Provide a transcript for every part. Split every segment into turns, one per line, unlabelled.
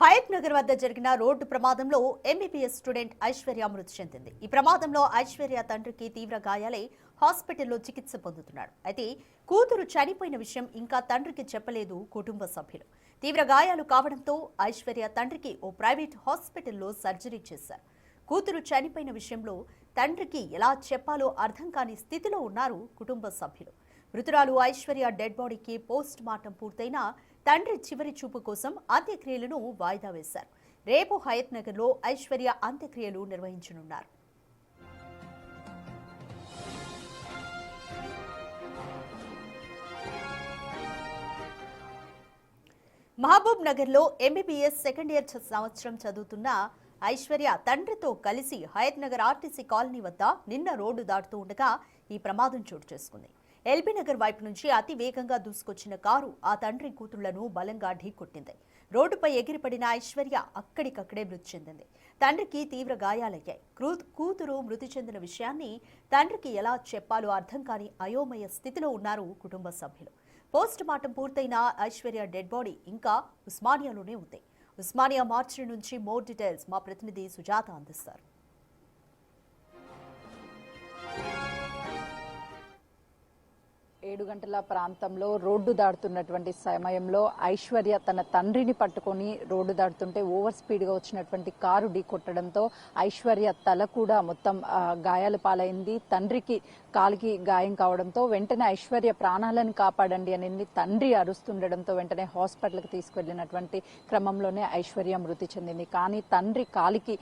హయత్ నగర్ వద్ద జరిగిన రోడ్డు ప్రమాదంలో ఎంబీబీఎస్ స్టూడెంట్ ఐశ్వర్య మృతి చెందింది. ఈ ప్రమాదంలో ఐశ్వర్య తండ్రికి తీవ్ర గాయాలై హాస్పిటల్లో చికిత్స పొందుతున్నాడు. అయితే కూతురు చనిపోయిన విషయం ఇంకా తండ్రికి చెప్పలేదు కుటుంబ సభ్యులు. తీవ్ర గాయాలు కావడంతో ఐశ్వర్య తండ్రికి ఓ ప్రైవేట్ హాస్పిటల్లో సర్జరీ చేశారు. కూతురు చనిపోయిన విషయంలో తండ్రికి ఎలా చెప్పాలో అర్థం కాని స్థితిలో ఉన్నారు కుటుంబ సభ్యులు. మృతురాలు ఐశ్వర్య డెడ్ బాడీకి పోస్ట్ మార్టం పూర్తయినా తండ్రి చివరి చూపు కోసం అంత్యక్రియలను వాయిదా వేశారు. రేపు హయత్ నగర్ లో ఐశ్వర్య అంత్యక్రియలు నిర్వహించనున్నారు. మహబూబ్ నగర్ లో ఎంబీబీఎస్ సెకండ్ ఇయర్ సంవత్సరం చదువుతున్న ఐశ్వర్య తండ్రితో కలిసి హయత్ నగర్ ఆర్టీసీ కాలనీ వద్ద నిన్న రోడ్డు దాటుతూ ఉండగా ఈ ప్రమాదం చోటు చేసుకుంది. ఎల్బీ నగర్ వైపు నుంచి అతి వేగంగా దూసుకొచ్చిన కారు ఆ తండ్రి కూతుళ్లను బలంగా ఢీకొట్టింది. రోడ్డుపై ఎగిరిపడిన ఐశ్వర్య అక్కడికక్కడే మృతి చెందింది. తండ్రికి తీవ్ర గాయాలయ్యాయి. కూతురు మృతి చెందిన విషయాన్ని తండ్రికి ఎలా చెప్పాలో అర్థం కాని అయోమయ స్థితిలో ఉన్నారు కుటుంబ సభ్యులు. పోస్ట్ మార్టం పూర్తయిన ఐశ్వర్య డెడ్ బాడీ ఇంకా ఉస్మానియాలోనే ఉంది. ఉస్మానియా మార్చి నుంచి మోర్ డీటెయిల్స్ మా ప్రతినిధి సుజాత అందిస్తారు.
7 గంటల ప్రాంతంలో రోడ్డు దాటుతున్నటువంటి సమయంలో ఐశ్వర్య తన తండ్రిని పట్టుకొని రోడ్డు దాటుతుంటే ఓవర్ స్పీడ్ గా వచ్చినటువంటి కారు ఢీకొట్టడంతో ఐశ్వర్య తల కూడా మొత్తం గాయాల పాలైంది. తండ్రికి కాలికి గాయం కావడంతో వెంటనే ఐశ్వర్య ప్రాణాలను కాపాడండి అని తండ్రి అరుస్తుండడంతో వెంటనే హాస్పిటల్కి తీసుకువెళ్లినటువంటి క్రమంలోనే ఐశ్వర్య మృతి చెందింది. కానీ తండ్రి కాలికి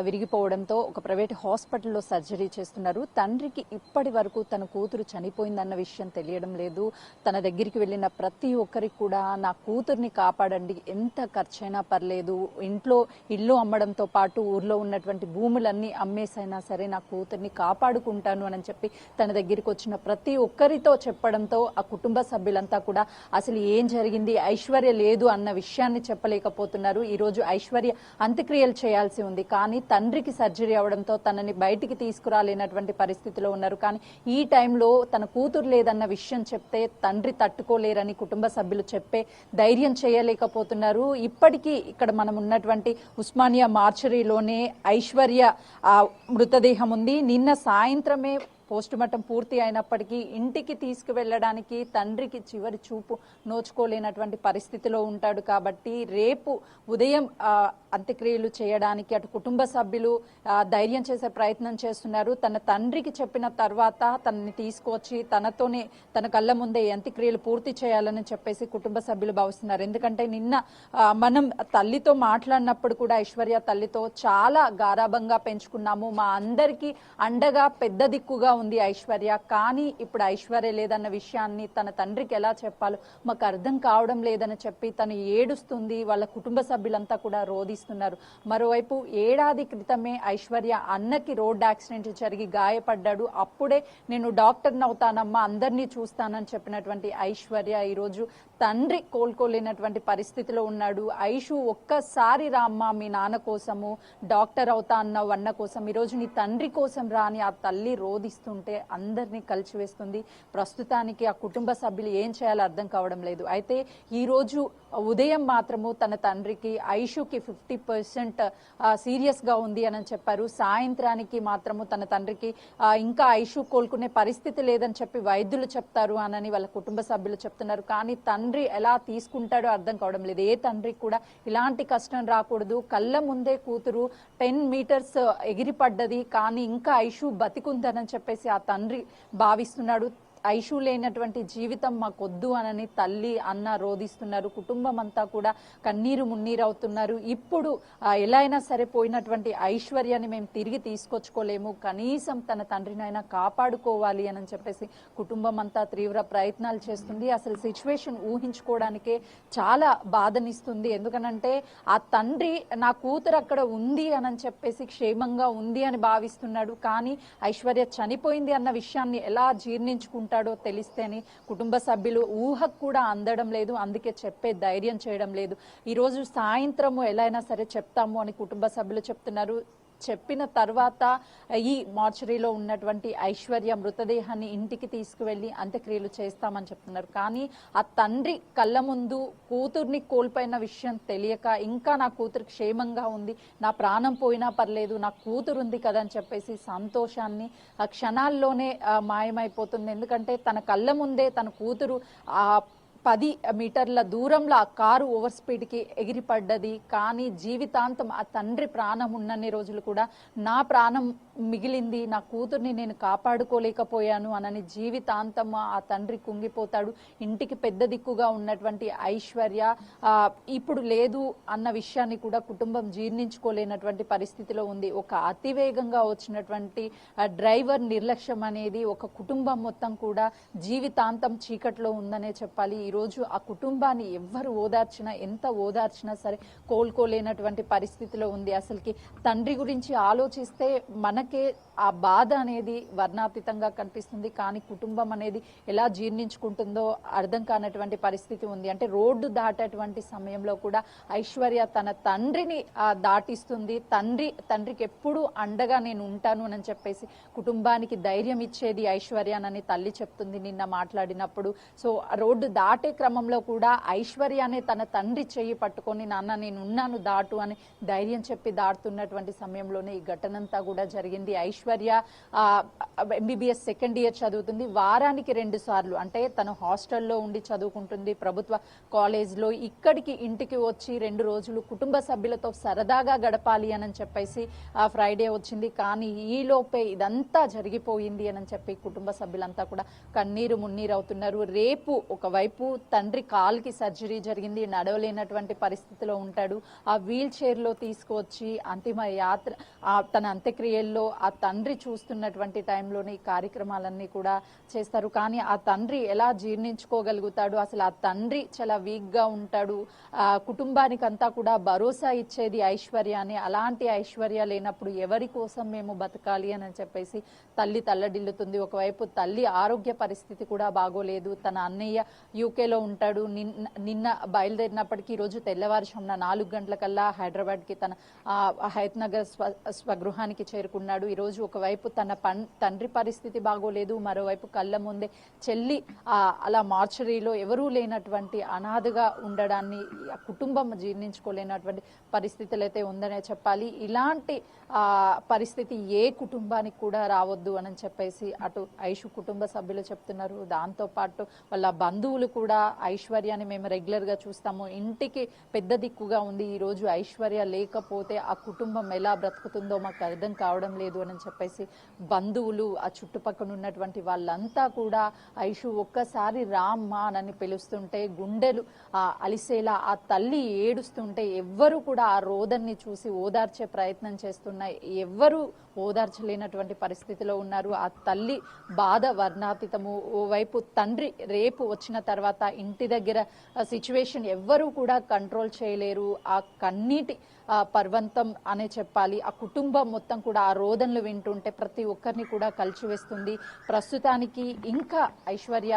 విరిగిపోవడంతో ఒక ప్రైవేట్ హాస్పిటల్లో సర్జరీ చేస్తున్నారు. తండ్రికి ఇప్పటి వరకు తన కూతురు చనిపోయిందన్న విషయం తెలియడం లేదు. తన దగ్గరికి వెళ్ళిన ప్రతి ఒక్కరికి కూడా నా కూతుర్ని కాపాడండి, ఎంత ఖర్చైనా పర్లేదు, ఇల్లు అమ్మడంతో పాటు ఊర్లో ఉన్నటువంటి భూములన్నీ అమ్మేసైనా సరే నా కూతుర్ని కాపాడుకుంటాను అని చెప్పి తన దగ్గరికి వచ్చిన ప్రతి ఒక్కరితో చెప్పడంతో ఆ కుటుంబ సభ్యులంతా కూడా అసలు ఏం జరిగింది, ఐశ్వర్య లేదు అన్న విషయాన్ని చెప్పలేకపోతున్నారు. ఈ రోజు ఐశ్వర్య అంత్యక్రియలు చేయాల్సి ఉంది. కానీ తండ్రికి సర్జరీ అవడంతో తనని బయటికి తీసుకురాలేనటువంటి పరిస్థితిలో ఉన్నారు. కానీ ఈ టైంలో తన కూతురు లేదన్న విషయం చెప్తే తండ్రి తట్టుకోలేరని కుటుంబ సభ్యులు చెప్పే ధైర్యం చేయలేకపోతున్నారు. ఇప్పటికీ ఇక్కడ మనం ఉన్నటువంటి ఉస్మానియా మార్చరీలోనే ఐశ్వర్య మృతదేహం ఉంది. నిన్న సాయంత్రమే పోస్ట్ మార్టం పూర్తి అయినప్పటికీ ఇంటికి తీసుకువెళ్ళడానికి తండ్రికి చివరి చూపు నోచుకోలేనటువంటి పరిస్థితిలో ఉంటాడు. కాబట్టి రేపు ఉదయం అంత్యక్రియలు చేయడానికి అటు కుటుంబ సభ్యులు ధైర్యం చేసే ప్రయత్నం చేస్తున్నారు. తన తండ్రికి చెప్పిన తర్వాత తనని తీసుకువచ్చి తనతోనే తన కళ్ళ ముందే అంత్యక్రియలు పూర్తి చేయాలని చెప్పేసి కుటుంబ సభ్యులు భావిస్తున్నారు. ఎందుకంటే నిన్న మనం తల్లితో మాట్లాడినప్పుడు కూడా ఐశ్వర్య తల్లితో చాలా గారాబంగా పెంచుకున్నాము, మా అందరికీ అండగా పెద్ద దిక్కుగా ఉంది ఐశ్వర్య, కానీ ఇప్పుడు ఐశ్వర్య లేదన్న విషయాన్ని తన తండ్రికి ఎలా చెప్పాలో మాకు అర్థం కావడం లేదని చెప్పి తను ఏడుస్తుంది. వాళ్ళ కుటుంబ సభ్యులంతా కూడా రోధిస్తున్నారు. మరోవైపు ఏడాది క్రితమే ఐశ్వర్య అన్నకి రోడ్ యాక్సిడెంట్ జరిగి గాయపడ్డాడు. అప్పుడే నేను డాక్టర్ని అవుతానమ్మా, అందరినీ చూస్తానని చెప్పినటువంటి ఐశ్వర్య ఈరోజు తండ్రి కోలుకోలేనటువంటి పరిస్థితిలో ఉన్నాడు. ఐషు ఒక్కసారి రామ్మా మీ నాన్న కోసము, డాక్టర్ అవుతా అన్నావు అన్న కోసం, ఈరోజు నీ తండ్రి కోసం రాని ఆ తల్లి రోధిస్తుంటే అందరినీ కలిసివేస్తుంది. ప్రస్తుతానికి ఆ కుటుంబ సభ్యులు ఏం చేయాలో అర్థం కావడం లేదు. అయితే ఈ రోజు ఉదయం మాత్రము తన తండ్రికి ఐషుకి 50% సీరియస్ గా ఉంది అని చెప్పారు. సాయంత్రానికి మాత్రము తన తండ్రికి ఇంకా ఐషు కోలుకునే పరిస్థితి లేదని చెప్పి వైద్యులు చెప్తారు అని వాళ్ళ కుటుంబ సభ్యులు చెప్తున్నారు. కానీ తండ్రి ఎలా తీసుకుంటాడో అర్థం కావడం లేదు. ఏ తండ్రికి కూడా ఇలాంటి కష్టం రాకూడదు. కళ్ళ ముందే కూతురు 10 మీటర్స్ ఎగిరిపడ్డది, కానీ ఇంకా ఐషు బతికుందని చెప్పేసి ఆ తండ్రి భావిస్తున్నాడు. ఐషు లేనటువంటి జీవితం మాకొద్దు అని తల్లి అన్న రోధిస్తున్నారు. కుటుంబం అంతా కూడా కన్నీరు మున్నీరు అవుతున్నారు. ఇప్పుడు ఎలా అయినా సరే పోయినటువంటి ఐశ్వర్యాన్ని మేము తిరిగి తీసుకొచ్చుకోలేము, కనీసం తన తండ్రినైనా కాపాడుకోవాలి అని చెప్పేసి కుటుంబం అంతా తీవ్ర ప్రయత్నాలు చేస్తుంది. అసలు సిచ్యువేషన్ ఊహించుకోవడానికే చాలా బాధనిస్తుంది. ఎందుకనంటే ఆ తండ్రి నా కూతురు అక్కడ ఉంది అని చెప్పేసి క్షేమంగా ఉంది అని భావిస్తున్నాడు. కానీ ఐశ్వర్య చనిపోయింది అన్న విషయాన్ని ఎలా జీర్ణించుకుంటాడు తెలిస్తేనే కుటుంబ సభ్యులు ఊహకు కూడా అందడం లేదు. అందుకే చెప్పే ధైర్యం చేయడం లేదు. ఈ రోజు సాయంత్రము ఎలా అయినా సరే చెప్తాము అని కుటుంబ సభ్యులు చెప్తున్నారు. చెప్పిన తర్వాత ఈ మార్చరీలో ఉన్నటువంటి ఐశ్వర్య మృతదేహాన్ని ఇంటికి తీసుకువెళ్లి అంత్యక్రియలు చేస్తామని చెప్తున్నారు. కానీ ఆ తండ్రి కళ్ళ ముందు కూతుర్ని కోల్పోయిన విషయం తెలియక ఇంకా నా కూతురు క్షేమంగా ఉంది, నా ప్రాణం పోయినా పర్లేదు, నా కూతురు ఉంది కదా అని చెప్పేసి సంతోషాన్ని ఆ క్షణాల్లోనే మాయమైపోతుంది. ఎందుకంటే తన కళ్ళ ముందే తన కూతురు ఆ 10 మీటర్ల దూరంలో ఆ కారు ఓవర్ స్పీడ్కి ఎగిరిపడ్డది. కానీ జీవితాంతం ఆ తండ్రి ప్రాణం ఉన్నన్ని రోజులు కూడా నా ప్రాణం మిగిలింది, నా కూతుర్ని నేను కాపాడుకోలేకపోయాను అనని జీవితాంతం ఆ తండ్రి కుంగిపోతాడు. ఇంటికి పెద్ద దిక్కుగా ఉన్నటువంటి ఐశ్వర్య ఇప్పుడు లేదు అన్న విషయాన్ని కూడా కుటుంబం జీర్ణించుకోలేనటువంటి పరిస్థితిలో ఉంది. ఒక అతివేగంగా వచ్చినటువంటి డ్రైవర్ నిర్లక్ష్యం అనేది ఒక కుటుంబం మొత్తం కూడా జీవితాంతం చీకట్లో ఉందనే చెప్పాలి. ఈరోజు ఆ కుటుంబాన్ని ఎవ్వరు ఓదార్చినా, ఎంత ఓదార్చినా సరే కోలుకోలేనటువంటి పరిస్థితిలో ఉంది. అసలుకి తండ్రి గురించి ఆలోచిస్తే మనకే ఆ బాధ అనేది వర్ణాతీతంగా కనిపిస్తుంది. కానీ కుటుంబం అనేది ఎలా జీర్ణించుకుంటుందో అర్థం కానటువంటి పరిస్థితి ఉంది. అంటే రోడ్డు దాటేటువంటి సమయంలో కూడా ఐశ్వర్య తన తండ్రిని దాటిస్తుంది. తండ్రికి ఎప్పుడు అండగా నేను ఉంటాను అని చెప్పేసి కుటుంబానికి ధైర్యం ఇచ్చేది ఐశ్వర్యనని తల్లి చెప్తుంది నిన్న మాట్లాడినప్పుడు. సో రోడ్డు దాటే క్రమంలో కూడా ఐశ్వర్యనే తన తండ్రి చెయ్యి పట్టుకొని నాన్న నేను ఉన్నాను దాటు అని ధైర్యం చెప్పి దాటుతున్నటువంటి సమయంలోనే ఈ ఘటనంతా కూడా జరిగింది. ఐశ్వర్య MBBS సెకండ్ ఇయర్ చదువుతుంది. వారానికి 2 సార్లు అంటే తను హాస్టల్లో ఉండి చదువుకుంటుంది ప్రభుత్వ కాలేజ్లో. ఇక్కడికి ఇంటికి వచ్చి 2 రోజులు కుటుంబ సభ్యులతో సరదాగా గడపాలి అని చెప్పేసి ఫ్రైడే వచ్చింది. కానీ ఈలోపే ఇదంతా జరిగిపోయింది అని చెప్పి కుటుంబ సభ్యులంతా కూడా కన్నీరు మున్నీరు అవుతున్నారు. రేపు ఒకవైపు తండ్రి కాలుకి సర్జరీ జరిగింది, నడవలేనటువంటి పరిస్థితిలో ఉంటాడు. ఆ వీల్ చైర్లో తీసుకువచ్చి అంతిమ యాత్ర తన అంత్యక్రియల్లో ఆ తండ్రి చూస్తున్నటువంటి టైంలోనే ఈ కార్యక్రమాలన్నీ కూడా చేస్తారు. కానీ ఆ తండ్రి ఎలా జీర్ణించుకోగలుగుతాడు? అసలు ఆ తండ్రి చాలా వీక్గా ఉంటాడు. కుటుంబానికంతా కూడా భరోసా ఇచ్చేది ఐశ్వర్య అని. అలాంటి ఐశ్వర్య లేనప్పుడు ఎవరి కోసం మేము బతకాలి అని చెప్పేసి తల్లి తల్లడిల్లుతుంది. ఒకవైపు తల్లి ఆరోగ్య పరిస్థితి కూడా బాగోలేదు. తన అన్నయ్య యూకేలో ఉంటాడు. నిన్న బయలుదేరినప్పటికీ ఈరోజు తెల్లవారుజామున 4 గంటలకల్లా హైదరాబాద్కి తన హయత్ నగర్ స్వగృహానికి చేరుకున్నాడు. ఈరోజు ఒకవైపు తన తండ్రి పరిస్థితి బాగోలేదు, మరోవైపు కళ్ళ ముందే చెల్లి అలా మార్చరీలో ఎవరూ లేనటువంటి అనాథగా ఉండడాన్ని కుటుంబం జీర్ణించుకోలేనటువంటి పరిస్థితులు అయితే ఉందనే చెప్పాలి. ఇలాంటి పరిస్థితి ఏ కుటుంబానికి కూడా రావద్దు అని చెప్పేసి అటు ఐషు కుటుంబ సభ్యులు చెప్తున్నారు. దాంతోపాటు వాళ్ళ బంధువులు కూడా ఐశ్వర్యాన్ని మేము రెగ్యులర్గా చూస్తాము, ఇంటికి పెద్ద దిక్కుగా ఉంది, ఈరోజు ఐశ్వర్య లేకపోతే ఆ కుటుంబం ఎలా బ్రతుకుతుందో మాకు అర్థం కావడం లేదు అని చెప్పేసి బంధువులు ఆ చుట్టుపక్కల ఉన్నటువంటి వాళ్ళంతా కూడా ఐషు ఒక్కసారి రామ్మా అని పిలుస్తుంటే గుండెలు అలిసేలా ఆ తల్లి ఏడుస్తుంటే ఎవ్వరు కూడా ఆ రోదన్ని చూసి ఓదార్చే ప్రయత్నం చేస్తున్నారు. ఎవ్వరూ ఓదార్చలేనటువంటి పరిస్థితిలో ఉన్నారు. ఆ తల్లి బాధ వర్ణాతీతము. ఓవైపు తండ్రి రేపు వచ్చిన తర్వాత ఇంటి దగ్గర సిచ్యువేషన్ ఎవ్వరూ కూడా కంట్రోల్ చేయలేరు. ఆ కన్నీటి పర్వంతం అనే చెప్పాలి. ఆ కుటుంబం మొత్తం కూడా ఆ రోదనలు వింటుంటే ప్రతి ఒక్కరిని కూడా కలిచివేస్తుంది. ప్రస్తుతానికి ఇంకా ఐశ్వర్య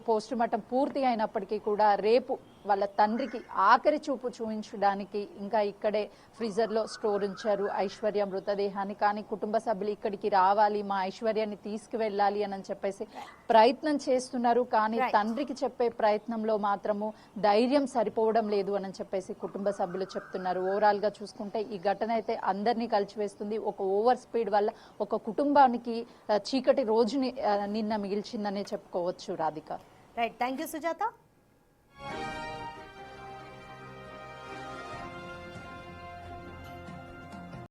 పోస్ట్ మార్టం పూర్తి అయినప్పటికీ కూడా రేపు వాళ్ళ తండ్రికి ఆఖరి చూపు చూపించడానికి ఇంకా ఇక్కడే ఫ్రీజర్లో స్టోర్ ఉంచారు ఐశ్వర్య మృతదేహాన్ని. కానీ కుటుంబ సభ్యులు ఇక్కడికి రావాలి, మా ఐశ్వర్యాన్ని తీసుకువెళ్ళాలి అని చెప్పేసి ప్రయత్నం చేస్తున్నారు. కానీ తండ్రికి చెప్పే ప్రయత్నంలో మాత్రము ధైర్యం సరిపోవడం లేదు అని చెప్పేసి కుటుంబ సభ్యులు చెప్తున్నారు. ఓవరాల్ గా చూసుకుంటే ఈ ఘటన అయితే అందరినీ కలిచివేస్తుంది. ఒక ఓవర్ స్పీడ్ వల్ల ఒక కుటుంబానికి చీకటి రోజుని నిన్న మిగిల్చిందనే చెప్పుకోవచ్చు. Radhika.
Right, thank you Sujatha.